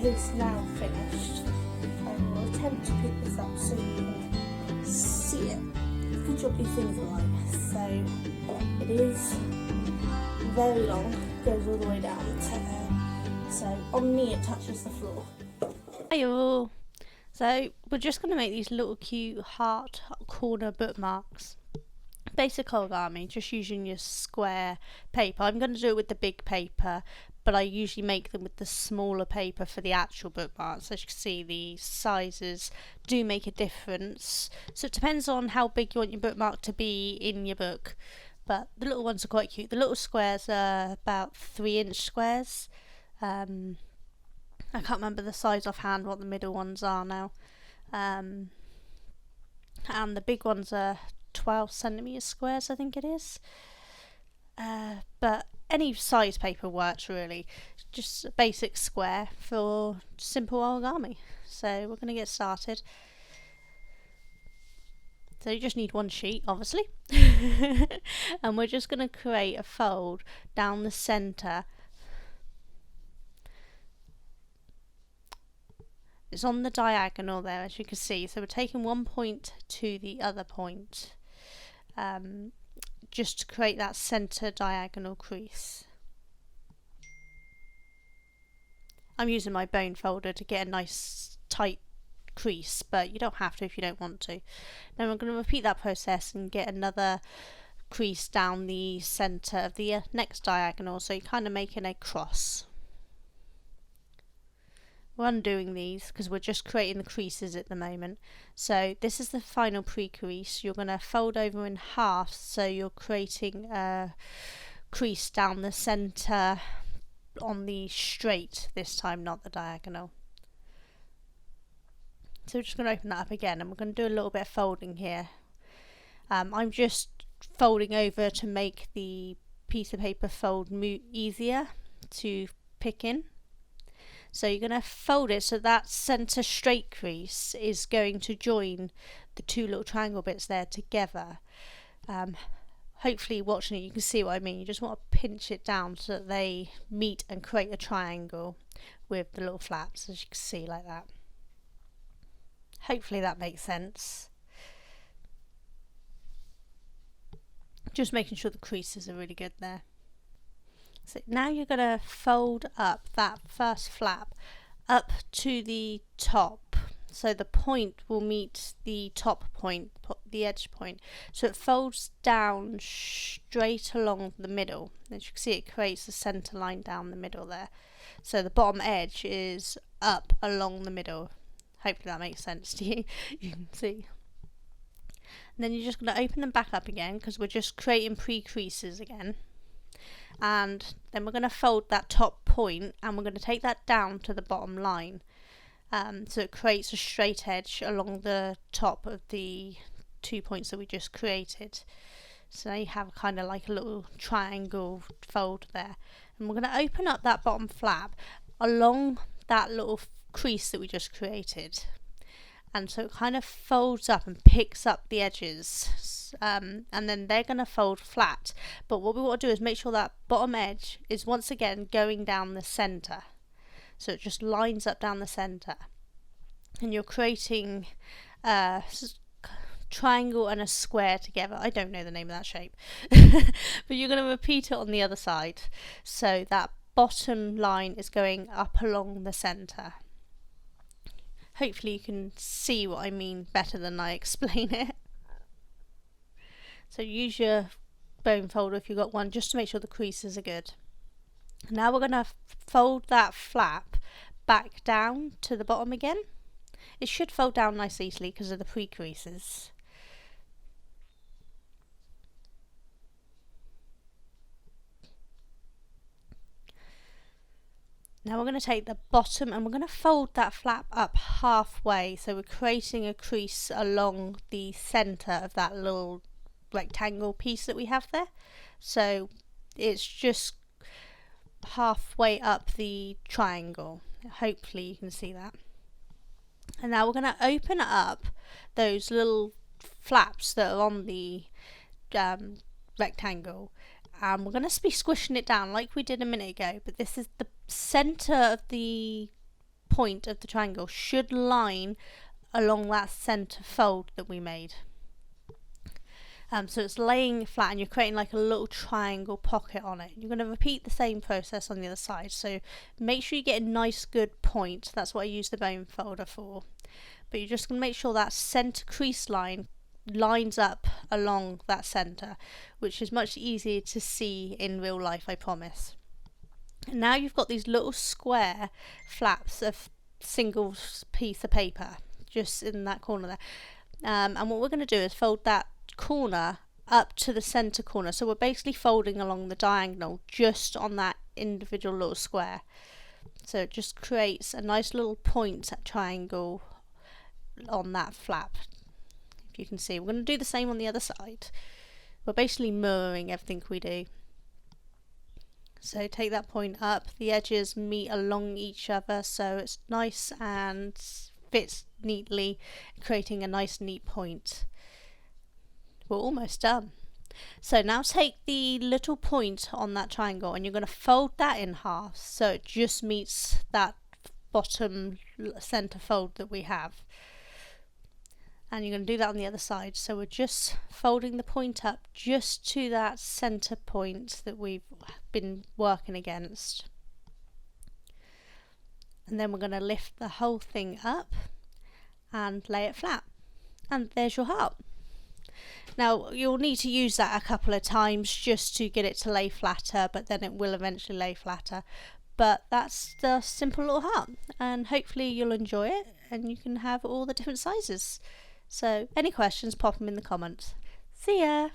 is now finished. I will attempt to pick this up so you can see it. Good job these things are light. So it is very long, goes all the way down to there. So on me it touches the floor. Hey all! So we're just going to make these little cute heart corner bookmarks. Basic origami, just using your square paper. I'm going to do it with the big paper, but I usually make them with the smaller paper for the actual bookmarks. As you can see, the sizes do make a difference. So it depends on how big you want your bookmark to be in your book. But the little ones are quite cute. The little squares are about 3-inch squares. I can't remember the size offhand what the middle ones are now. And the big ones are 12 centimetre squares, I think it is. But any size paper works really. Just a basic square for simple origami. So we're going to get started. So you just need one sheet, obviously. And we're just going to create a fold down the centre. It's on the diagonal there, as you can see. So we're taking one point to the other point, just to create that centre diagonal crease. I'm using my bone folder to get a nice tight crease, but you don't have to if you don't want to. Then we're going to repeat that process and get another crease down the centre of the next diagonal, so you're kind of making a cross. We're undoing these because we're just creating the creases at the moment. So this is the final pre-crease. You're going to fold over in half, so you're creating a crease down the centre on the straight this time, not the diagonal. So we're just going to open that up again, and we're going to do a little bit of folding here. I'm just folding over to make the piece of paper fold easier to pick in. So you're going to fold it so that centre straight crease is going to join the two little triangle bits there together. Hopefully watching it you can see what I mean. You just want to pinch it down so that they meet and create a triangle with the little flaps, as you can see, like that. Hopefully that makes sense. Just making sure the creases are really good there. So now you're going to fold up that first flap up to the top, so the point will meet the top point, the edge point, so it folds down straight along the middle. As you can see, it creates a centre line down the middle there, so the bottom edge is up along the middle. Hopefully that makes sense to you. You can see. And then you're just going to open them back up again because we're just creating pre-creases again. And then we're going to fold that top point and we're going to take that down to the bottom line, so it creates a straight edge along the top of the 2 points that we just created. So now you have kind of like a little triangle fold there, and we're going to open up that bottom flap along that little crease that we just created, and so it kind of folds up and picks up the edges. And then they're going to fold flat, but what we want to do is make sure that bottom edge is once again going down the centre, so it just lines up down the centre, and you're creating a triangle and a square together. I don't know the name of that shape but you're going to repeat it on the other side, so that bottom line is going up along the centre. Hopefully you can see what I mean better than I explain it. So use your bone folder if you've got one, just to make sure the creases are good. Now we're going to fold that flap back down to the bottom again. It should fold down nice easily because of the pre-creases. Now we're going to take the bottom and we're going to fold that flap up halfway, so we're creating a crease along the centre of that little rectangle piece that we have there, so it's just halfway up the triangle. Hopefully you can see that. And now we're going to open up those little flaps that are on the rectangle, and we're going to be squishing it down like we did a minute ago, but this is the centre of the point of the triangle should line along that centre fold that we made. So it's laying flat and you're creating like a little triangle pocket on it. You're going to repeat the same process on the other side, so make sure you get a nice good point. That's what I use the bone folder for. But you're just going to make sure that centre crease line lines up along that centre, which is much easier to see in real life, I promise. And now you've got these little square flaps of single piece of paper just in that corner there. And what we're going to do is fold that corner up to the center corner, so we're basically folding along the diagonal just on that individual little square, so it just creates a nice little point triangle on that flap. If you can see, we're going to do the same on the other side. We're basically mirroring everything we do. So take that point up, the edges meet along each other so it's nice and fits neatly, creating a nice neat point. We're almost done. So now take the little point on that triangle and you're going to fold that in half so it just meets that bottom center fold that we have. And you're going to do that on the other side. So we're just folding the point up just to that center point that we've been working against. And then we're going to lift the whole thing up and lay it flat. And there's your heart. Now you'll need to use that a couple of times just to get it to lay flatter, but then it will eventually lay flatter. But that's the simple little heart, and hopefully you'll enjoy it and you can have all the different sizes. So any questions, pop them in the comments. See ya!